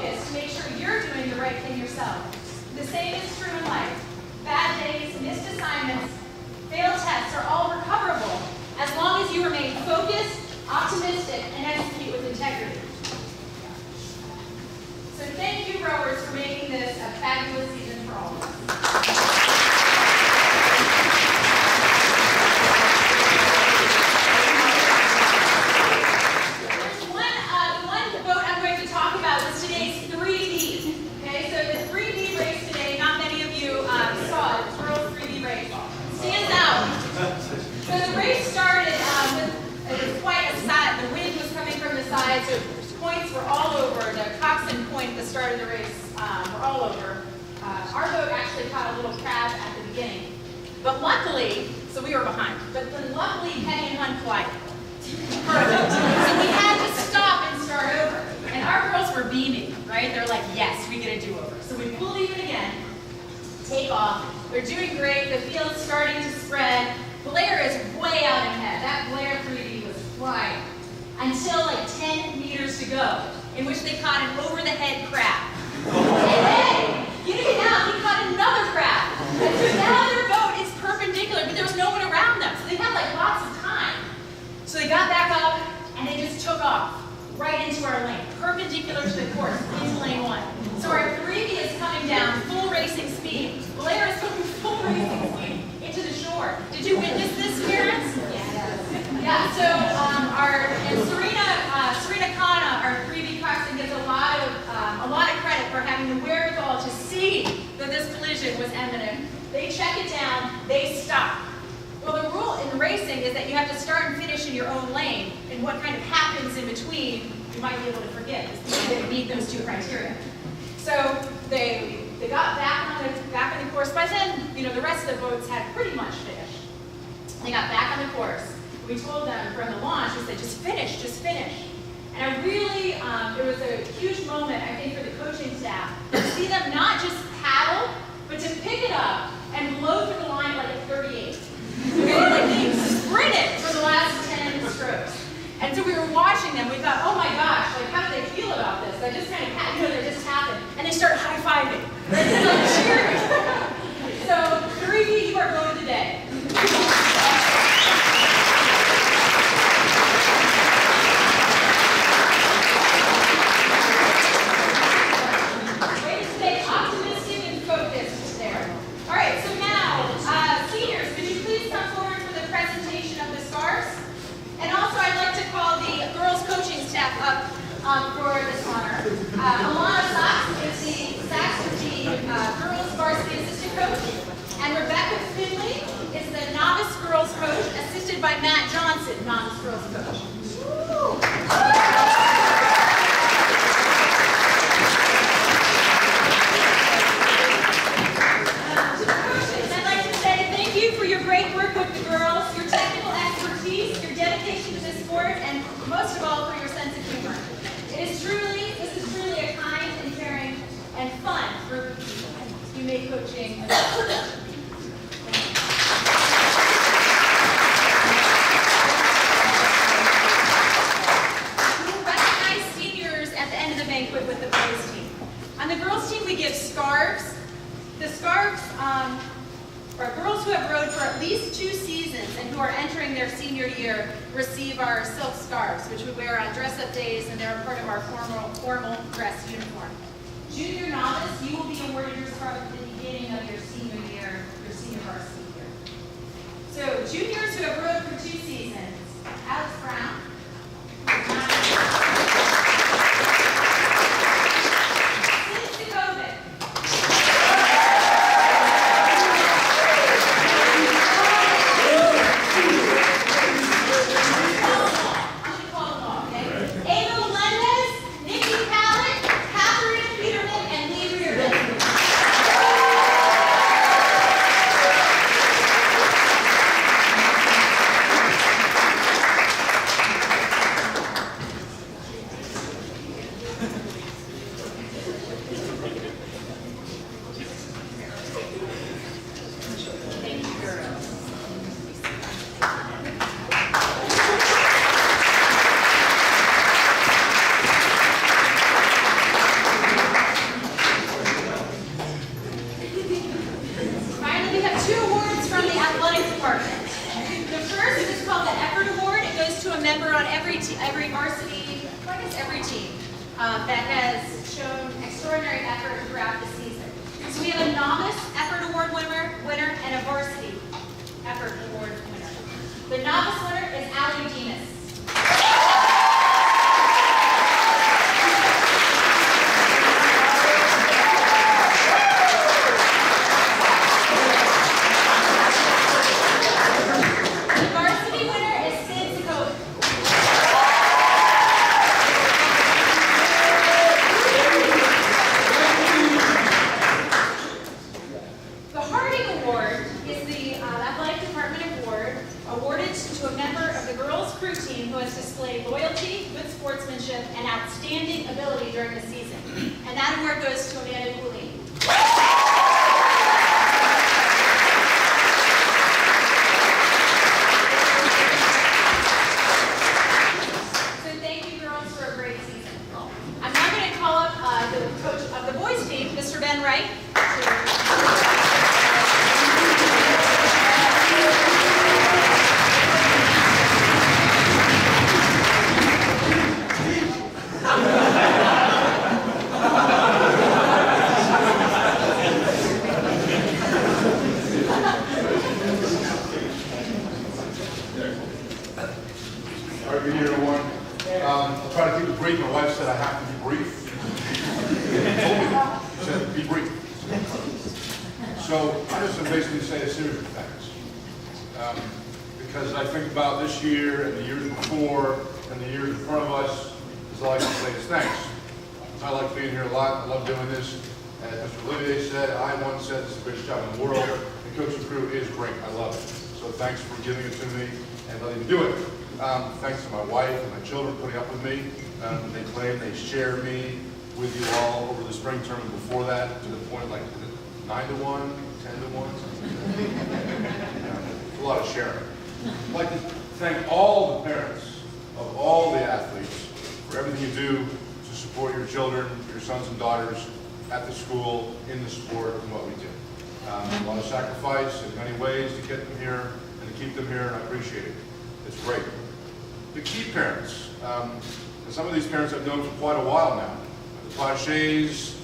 focus to make sure you're doing the right thing yourself. The same is true in life. Bad days, missed assignments, failed tests are all recoverable as long as you remain focused, optimistic, and execute with integrity. So thank you, rowers, for making this a fabulous season for all of us. So points were all over. The coxswain point at the start of the race were all over. Our boat actually caught a little crab at the beginning. But luckily, so we were behind, but then luckily Penny and Hunt collided. Perfect. So we had to stop and start over. And our girls were beaming, right? They're like, yes, we get a do-over. So we pulled even again, take off. They're doing great. The field's starting to spread. Blair is way out ahead. That Blair 3D was flying. Until like 10 meters to go, in which they caught an over-the-head crab. And then, getting out, he caught another crab. And so now their boat is perpendicular, but there was no one around them, so they had like lots of time. So they got back up, and they just took off right into our lane, perpendicular to the course, into lane 1. So our 3B is coming down full racing speed. Blair is coming full racing speed into the shore. Did you witness this, parents? Yeah, so Serena Khanna, our 3B coxswain, gets a lot of credit for having the wherewithal to see that this collision was imminent. They check it down, they stop. Well, the rule in racing is that you have to start and finish in your own lane, and what kind of happens in between, you might be able to forget, because they meet those two criteria. So they got back on the course. By then, the rest of the boats had pretty much finished. They got back on the course. We told them from the launch, we said, just finish, just finish. And I really, it was a huge moment, I think, for the coaching staff, to see them not just paddle, but to pick it up and blow through the line like a 38. Okay, like they sprinted for the last 10 strokes. And so we were watching them, we thought, oh my gosh, like how do they feel about this? That just kind of happened, that just happened. And they start high-fiving, right? They're like cheering. So 3B, you are boat of the day. For this honor. Alana Sachs is the Saxon girls varsity assistant coach, and Rebecca Finley is the novice girls coach, assisted by Matt Johnson, novice girls coach. I'd like to say thank you for your great work with the girls, your technical expertise, your dedication to this sport, and most of all, for your sense of humor. This is truly a kind and caring and fun group of people. You make coaching a We will recognize seniors at the end of the banquet with the boys team. On the girls team, we give scarves. The scarves are girls who have rowed for at least 2 seasons and who are entering their senior year receive our silk scarves, which we wear on dress-up days, and they're a part of our formal dress uniform. Junior novice, you will be awarded your scarf at the beginning of your senior year, your senior varsity year. So juniors who have rowed for 2 seasons, Alex Brown. team that has shown extraordinary effort throughout the season. So we have a novice effort award winner and a varsity effort award winner. The novice winner is Allie Demas. And outstanding ability during the season. And that award goes to Amanda Cooley. So thank you, girls, for a great season. I'm now going to call up the coach of the boys team, Mr. Ben Wright. I'll try to keep it brief. My wife said I have to be brief. She said, be brief. So I just basically say a series of thanks. Because I think about this year and the years before and the years in front of us, is all I can say is thanks. I like being here a lot. I love doing this. As Mr. Olivier said, I once said it's the greatest job in the world. The coaching crew is great. I love it. So thanks for giving it to me and letting me do it. Thanks to my wife and my children putting up with me. They claim they share me with you all over the spring term and before that, to the point like 9 to 1, 10 to 1. It's a lot of sharing. I'd like to thank all the parents of all the athletes for everything you do to support your children, your sons and daughters at the school, in the sport, and what we do. A lot of sacrifice in many ways to get them here and to keep them here, and I appreciate it. It's great. The key parents, and some of these parents I've known for quite a while now. The Paches,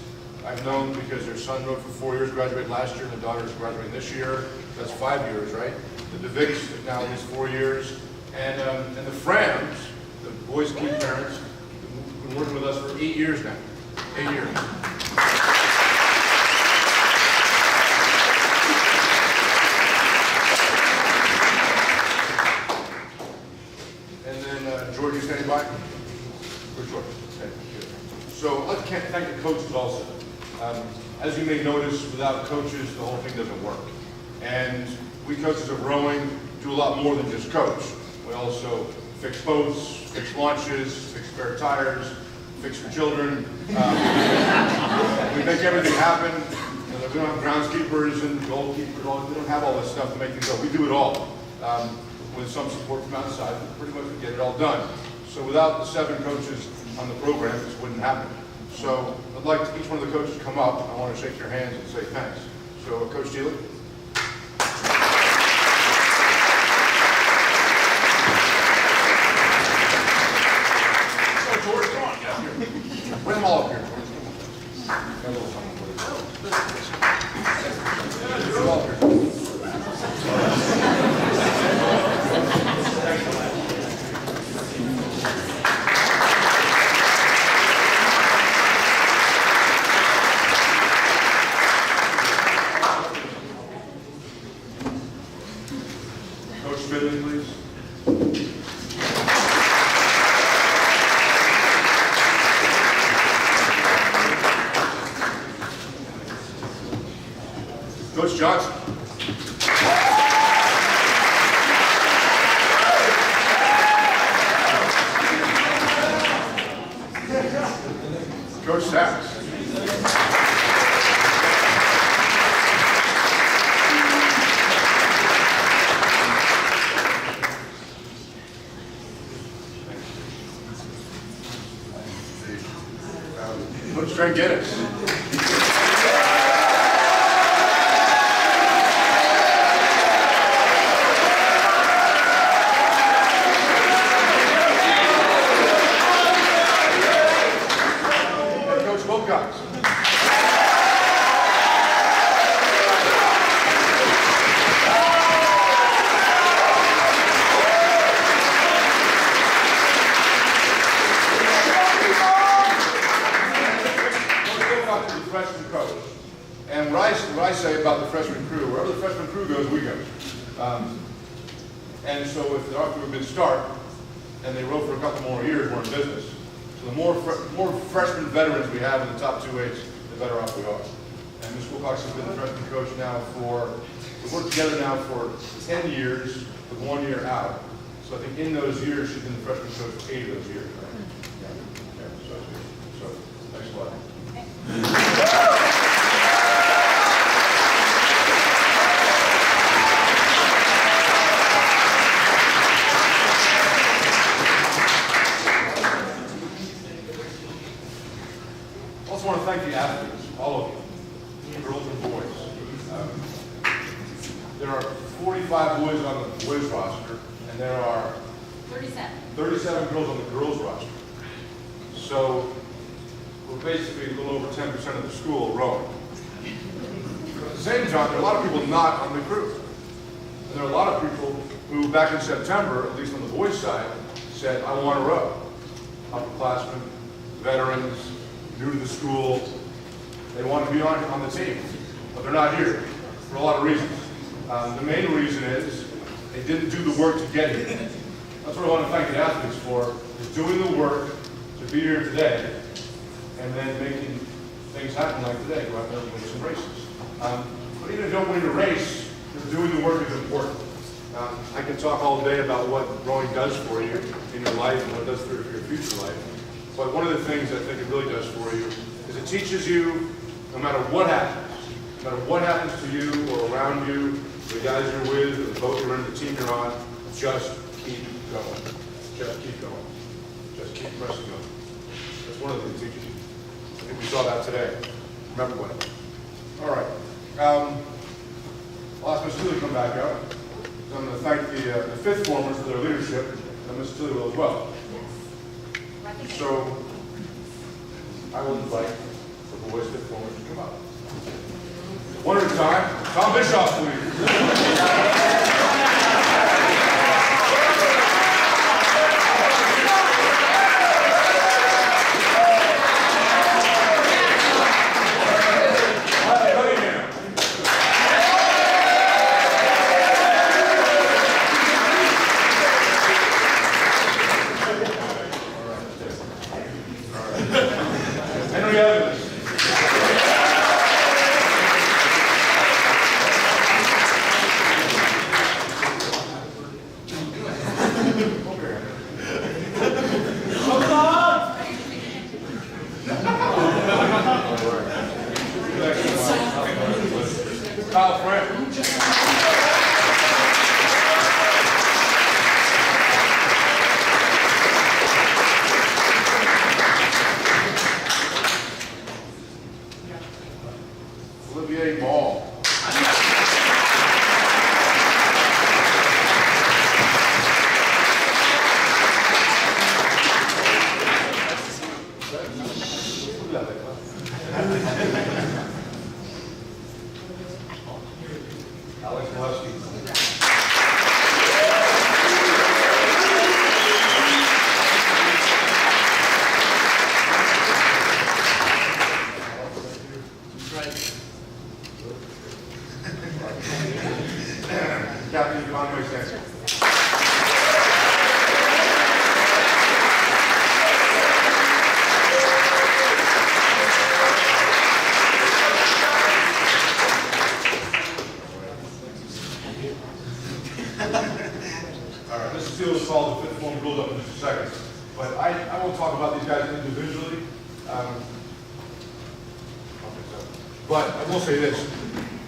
I've known because their son rode for 4 years, graduated last year, and the daughter's graduating this year. That's 5 years, right? The DeVicks is now at least 4 years. And the Frams, the boys' key parents, have been working with us for 8 years now. 8 years. George, you standing by? Where's George? Okay, good. So I'd like to thank the coaches also. As you may notice, without coaches, the whole thing doesn't work. And we coaches of rowing do a lot more than just coach. We also fix boats, fix launches, fix spare tires, fix for children. We make everything happen. You know, we don't have groundskeepers and goalkeepers. We don't have all this stuff to make things go. We do it all. With some support from outside, pretty much we get it all done. So without the 7 coaches on the program, this wouldn't happen. So I'd like each one of the coaches to come up. I want to shake your hands and say thanks. So Coach Steele. So George, come on, get up here. Bring them all up here, George. Got a little something for you. Bring them all up here. Please. Coach Johnson. Coach Sachs. Coach Trent Geddes. Wilcox. The freshman coach. And what I say about the freshman crew, wherever the freshman crew goes, we go. And so if they're off to a good start, and they row for a couple more years, we're in business. So the more freshman veterans we have in the top 2As, the better off we are. And Ms. Wilcox has been the freshman coach now we've worked together now for 10 years, with 1 year out. So I think in those years, she's been the freshman coach for 8 of those years, right? Yeah. So thanks a lot. I also want to thank the athletes, all of you, girls and boys. There are 45 boys on the boys roster, and there are 37 girls on the girls roster. So we're basically a little over 10% of the school rowing. At the same time, there are a lot of people not on the crew. And there are a lot of people who, back in September, at least on the boys' side, said, I want to row. Upperclassmen, veterans, new to the school, they want to be on the team, but they're not here for a lot of reasons. The main reason is they didn't do the work to get here. That's what I want to thank the athletes for, is doing the work to be here today, and then making things happen like today, go out there and win some races. But even if you don't win a race, doing the work is important. I can talk all day about what rowing does for you in your life and what it does for your future life. But one of the things I think it really does for you is it teaches you, no matter what happens to you or around you, the guys you're with, the boat you're in, the team you're on, just keep going. Just keep going. Just keep pressing on. That's one of the things it teaches you. I think we saw that today. Remember when. All right. I'll ask Ms. Tilly to come back up. I'm going to thank the fifth formers for their leadership, and Ms. Tilly will as well. So I will invite the boys' fifth formers to come up. One at a time. Tom Bischoff, please. But I will say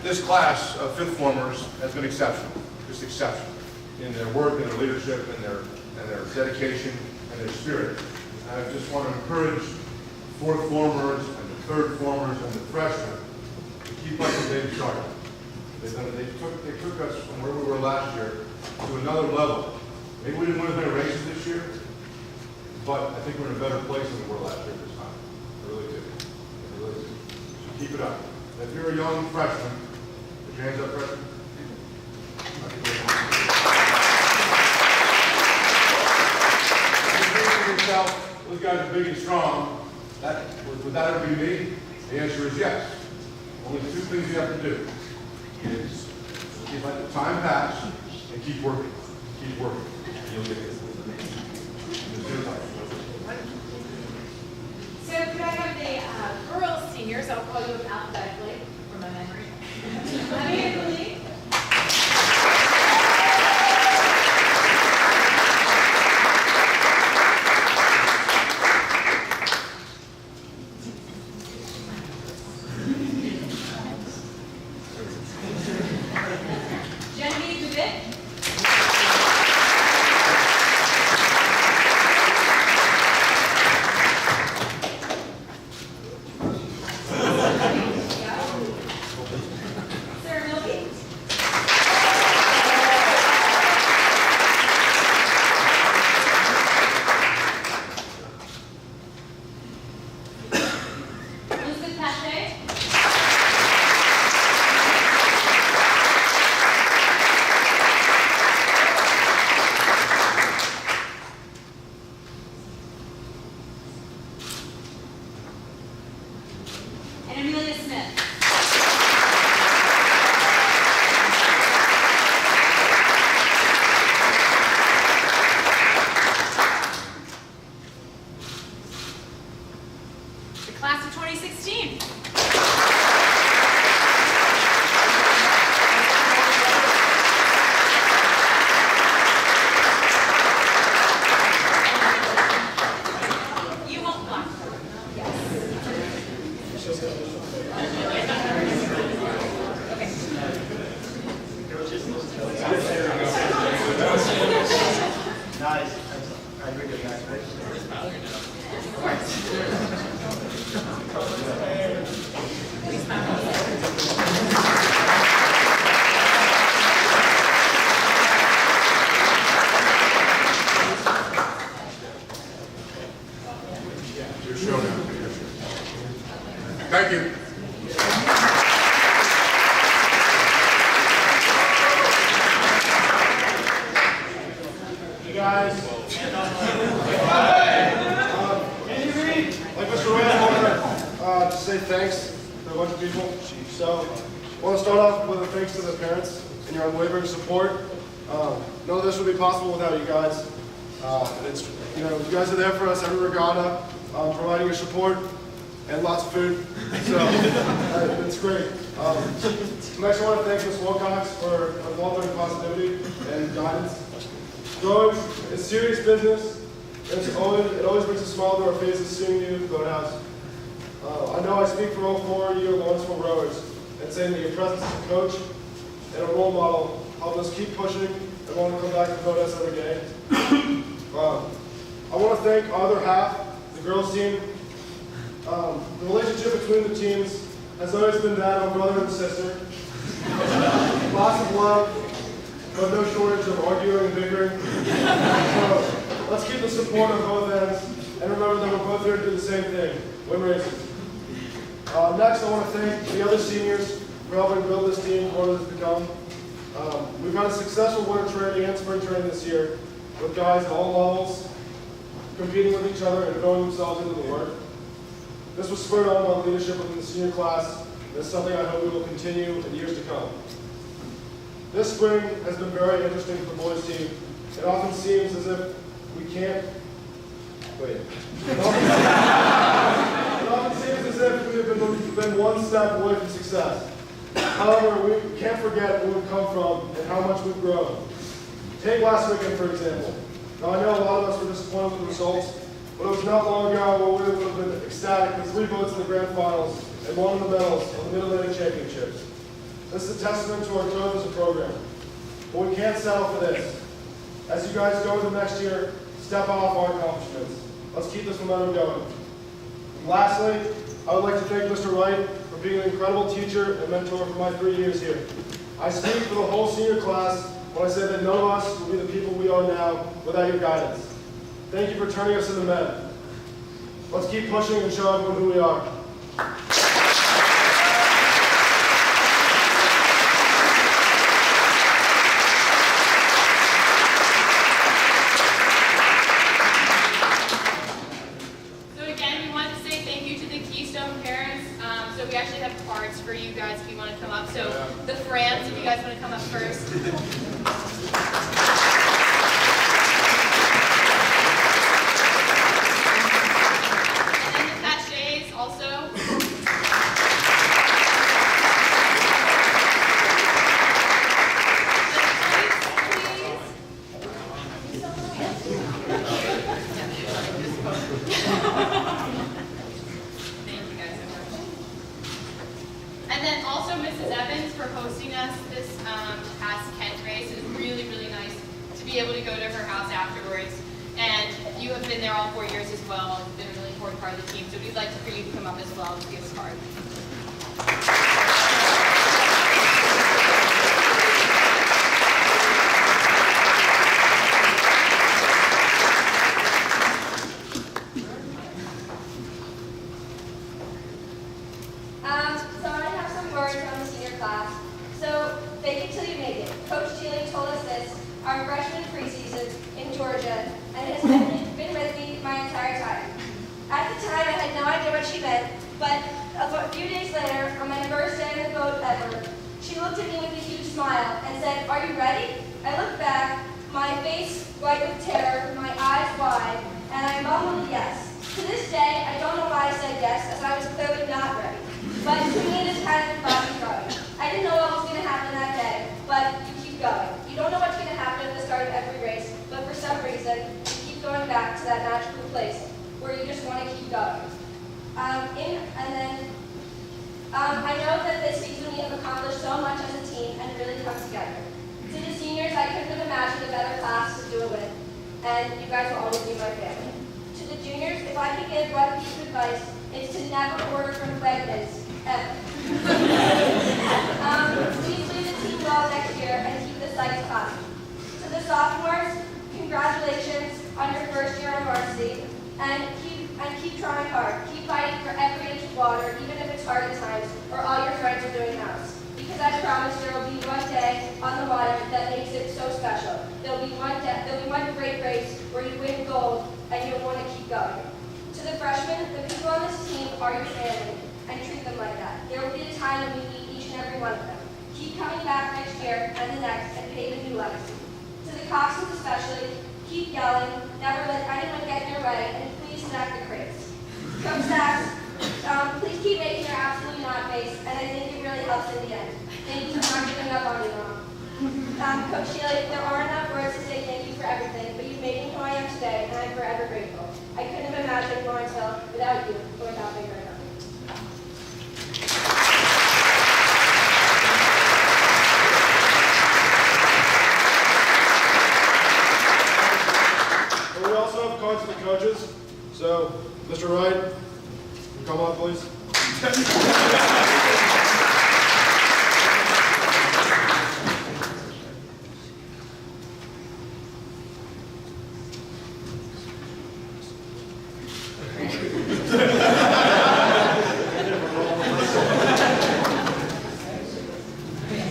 this class of fifth formers has been exceptional, just exceptional in their work and their leadership and their dedication and their spirit. And I just want to encourage fourth formers and the third formers and the freshmen to keep up the same chart. They took us from where we were last year to another level. Maybe we didn't win as many races this year, but I think we're in a better place than we were last year this time. I really do. I keep it up. If you're a young freshman, put your hands up, freshman. If you think to yourself, those guys are big and strong, would that ever be me? The answer is yes. Only two things you have to do is let the time pass and keep working. Keep working. You'll get it. So could I have the girls seniors, I'll call you alphabetically from my memory. Abby and Lily. Class of 2016. You won't block. Nice. Are you good, guys? Of course. Your show now. Thank you. You guys. Like Mr. Ray, I want to say thanks to a bunch of people. So I want to start off with a thanks to the parents and your unwavering support. None of this would be possible without you guys. It's, you guys are there for us every regatta, providing your support and lots of food. So it's great. Next, I want to thank Ms. Wilcox for her long-term positivity and guidance. Growing is serious business. It always brings a smile to our faces seeing you at the boathouse. I know I speak for all 4 of you Lawrenceville rowers and saying that your presence as a coach and a role model help us keep pushing and want to come back to the boathouse every day. I want to thank our other half, the girls team. The relationship between the teams has always been that of brother and sister. Lots of love, but no shortage of arguing and bickering. So, let's keep the support on both ends, and remember that we're both here to do the same thing, win races. Next, I want to thank the other seniors for helping build this team to what it has become. We've had a successful winter training and spring training this year, with guys at all levels competing with each other and throwing themselves into the work. This was spurred on by leadership within the senior class, and it's something I hope we will continue in years to come. This spring has been very interesting for the boys team. It often seems as if we can't, wait. It often seems as if we've been one step away from success. However, we can't forget where we've come from and how much we've grown. Take last weekend, for example. Now, I know a lot of us were disappointed with the results, but it was not long ago where we would have been ecstatic with 3 votes in the grand finals and one of the medals on the Mid-Atlantic Championships. This is a testament to our growth as a program. But we can't settle for this. As you guys go into next year, step off our accomplishments. Let's keep this momentum going. And lastly, I would like to thank Mr. Wright for being an incredible teacher and mentor for my 3 years here. I speak for the whole senior class when I say that none of us would be the people we are now without your guidance. Thank you for turning us into men. Let's keep pushing and show everyone who we are. we actually have cards for you guys if you want to come up. So the Frans, if you guys want to come up first. And then the Paches also. And then also Mrs. Evans for hosting us this past Kent race. It was really, really nice to be able to go to her house afterwards. And you have been there all 4 years as well. It's been a really important part of the team. So we'd like for you to come up as well to give a card. So I have some words from the senior class. So, fake it till you make it. Coach Teeling told us this our freshman preseason in Georgia, and it has been with me my entire time. At the time, I had no idea what she meant, but a few days later, on my first day on the boat ever, she looked at me with a huge smile and said, "Are you ready?" I looked back, my face white with terror, my eyes wide, and I mumbled yes. To this day, I don't know why I said yes, as I was clearly not ready. But to me, it is kind of body throwing. I didn't know what was going to happen that day, but you keep going. You don't know what's going to happen at the start of every race, but for some reason, you keep going back to that magical place where you just want to keep going. I know that this season we have accomplished so much as a team and really come together. To the seniors, I couldn't have imagined a better class to do it with, and you guys will always be my family. To the juniors, if I could give one piece of advice, it's to never order from Wegmans, ever. Please lead the team well next year and keep the sights positive. To the sophomores, congratulations on your first year on varsity, and keep trying hard. Keep fighting for every inch of water, even if it's hard at times, or all your friends are doing house. Because I promise there will be one day on the water that makes it so special. There'll be one great race where you win gold and you'll want to keep going. To the freshmen, the people on this team are your family, and treat them like that. There will be a time when we meet each and every one of them. Keep coming back next year and the next and pave a new legacy. To the coxswains especially, keep yelling, never let anyone get in your way, and please stack the crates. Coach Sachs, please keep making your absolutely not face, and I think it really helps in the end. Thank you for not giving up on me, Mom. Coach Sheila, there aren't enough words to say thank you for everything, but you've made me who I am today, and I'm forever grateful. I couldn't have imagined Lawrenceville without you or without Big Red. And we also have cards for the coaches. So, Mr. Wright, come on, please.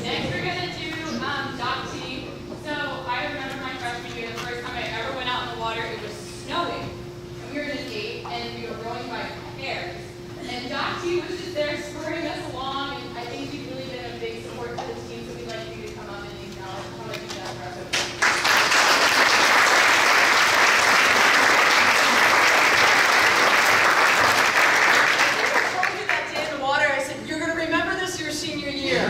Next, we're going to do Doc T. So I remember my freshman year, the first time I ever went out in the water, it was snowing. And we were in a gate, and we were rowing by pairs. And Doc T was just there spurring us along, and I think you've really been a big support to this team, so we'd like you to come up and acknowledge how much you've done for us over the years. I told you that day in the water, I said, you're going to remember this your senior year.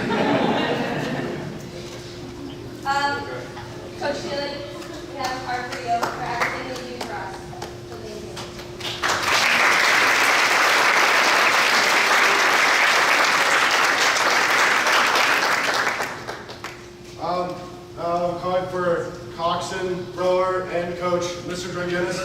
Coach Sheila, we have a card for you for everything you do for us. So thank you. Card for coxswain, rower, and coach, Mr. Dragunis.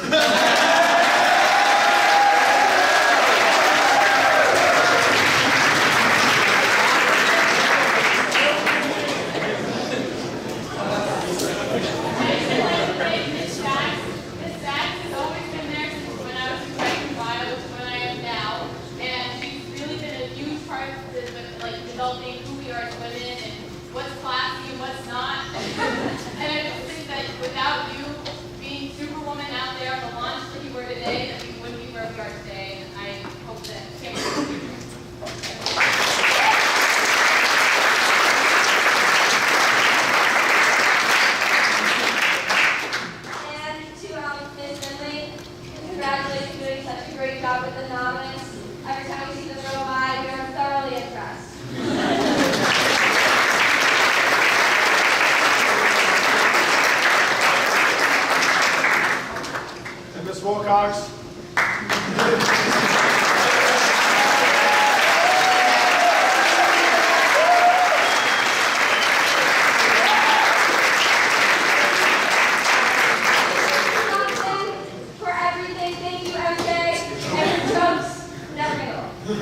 Miss Sachs has always been there since when I was in rank and file to when I am now, and she's really been a huge part of developing who we are as women and what's classy and what's not. And I just think that without you being Superwoman out there on I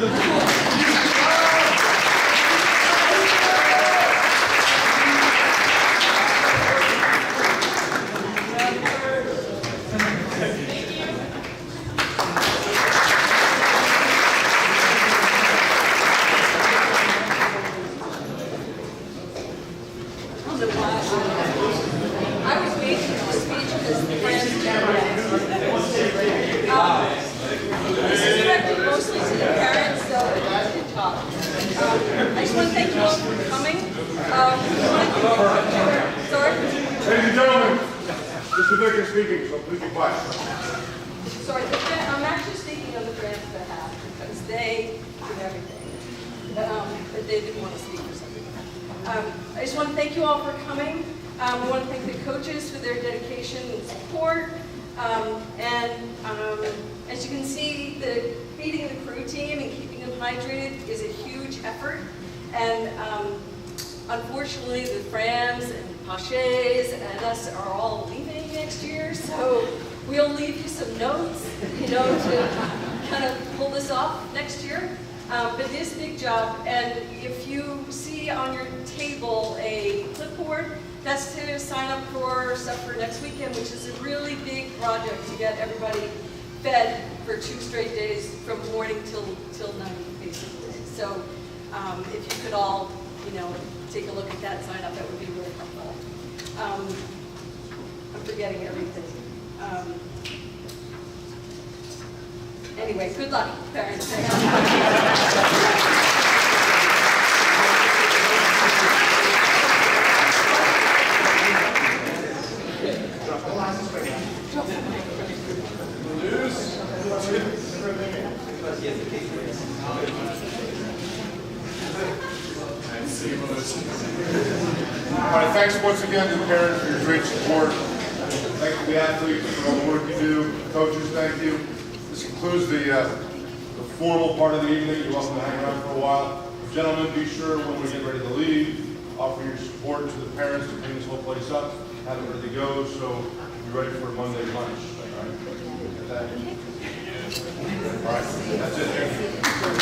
was making a speech because the friends this is directed mostly to the parents, so I can talk. I just want to thank you all for coming. Sorry? Ladies and gentlemen, Mr. Vicker speaking, so please be quiet. Sorry, I'm actually speaking on the parents' behalf because they did everything. But they didn't want to speak for something. I just want to thank you all for coming. I want to thank the coaches for their dedication and support. As you can see, feeding the crew team and keeping them hydrated is a huge effort. And unfortunately, the Frans and Paches and us are all leaving next year, so we'll leave you some notes, to kind of pull this off next year. But it is a big job, and if you see on your table a clipboard, that's to sign up for stuff for next weekend, which is a really big project to get everybody fed for 2 straight days from morning till night, basically. So if you could all, take a look at that, sign up, that would be really helpful. I'm forgetting everything. Anyway, good luck, parents. All right, thanks once again to the parents for your great support. Thank you to the athletes for all the work you do. Coaches, thank you. This concludes the formal part of the evening. You're welcome to hang around for a while. Gentlemen, be sure when we get ready to leave, offer your support to the parents to clean this whole place up, have it ready to go, so be ready for Monday lunch. All right? All right, that's it. Thank you.